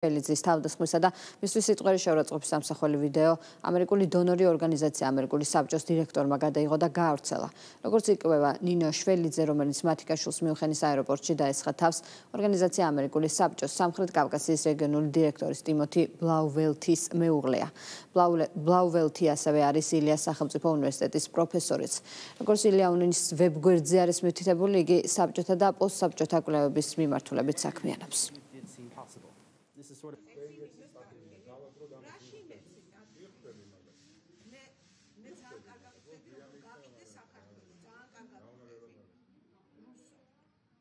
ელიზის თავდასხმისა და მისთვის სიტყვიერი შეურაცხყოფის სამსახური ვიდეო ამერიკული დონორი ორგანიზაცია ამერიკული საბჭოს დირექტორმა გადაიღო და გაავრცელა. როგორც იკვლევა ნინო შველიძე, რომელიც მათიკაშვილს მიუნხენის აეროპორტში დაესხა თავს, ორგანიზაცია ამერიკული საბჭოს სამხრეთ კავკასიის რეგიონული დირექტორის ტიმოთი ბლაუველთის მეუღლეა. ბლაუველთი ასევე არის ილიას სახელმწიფო უნივერსიტეტის პროფესორიც. როგორც ილია უნინის ვებგვერდზე არის მითითებული, იგი საბჭოთა და პოსტსაბჭოთა კვლევების მიმართულებით საქმიანობს.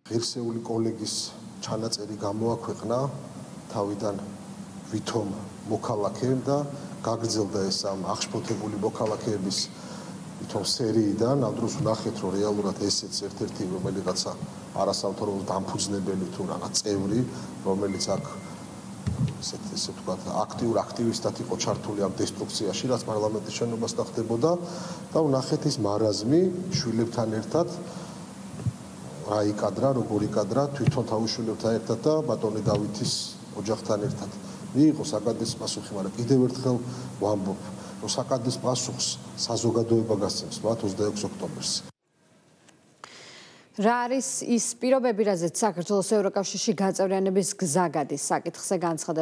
ღირსეული კოლეგის ჩანაწერი გამოაქვეყნა თავიდან ვითომ მოქალაქემ და გაგრძელდა ეს ამ აღშფოთებული მოქალაქეების ვითომ სერიიდან. ამ დროს ვნახეთ, რომ რეალურად ესეც ერთ-ერთი რომელიღაცა არასამთავრობო დამფუძნებელი თუ რაღაც წევრი, რომელიც აქ ესე ვთქვათ აქტივისტად იყო ჩართული ამ დესტრუქციაში, რაც პარლამენტის შენობასთან ხდებოდა და ვნახეთ ის მარაზმი შვილებთან ერთად რა იკადრა, როგორ იკადრა თვითონ თავის შვილებთან ერთად და ბატონი დავითის ოჯახთან ერთად. მიიღო საკადრის პასუხი, მაგრამ კიდევ ერთხელ ვამბობ, რომ საკადრის პასუხს საზოგადოება გასცემს 26 ოქტომბერს. რა არის ის პირობები, რაზეც საქართველოს ევროკავშირში გაწევრიანების გზა გადის? საკითხზე განცხადება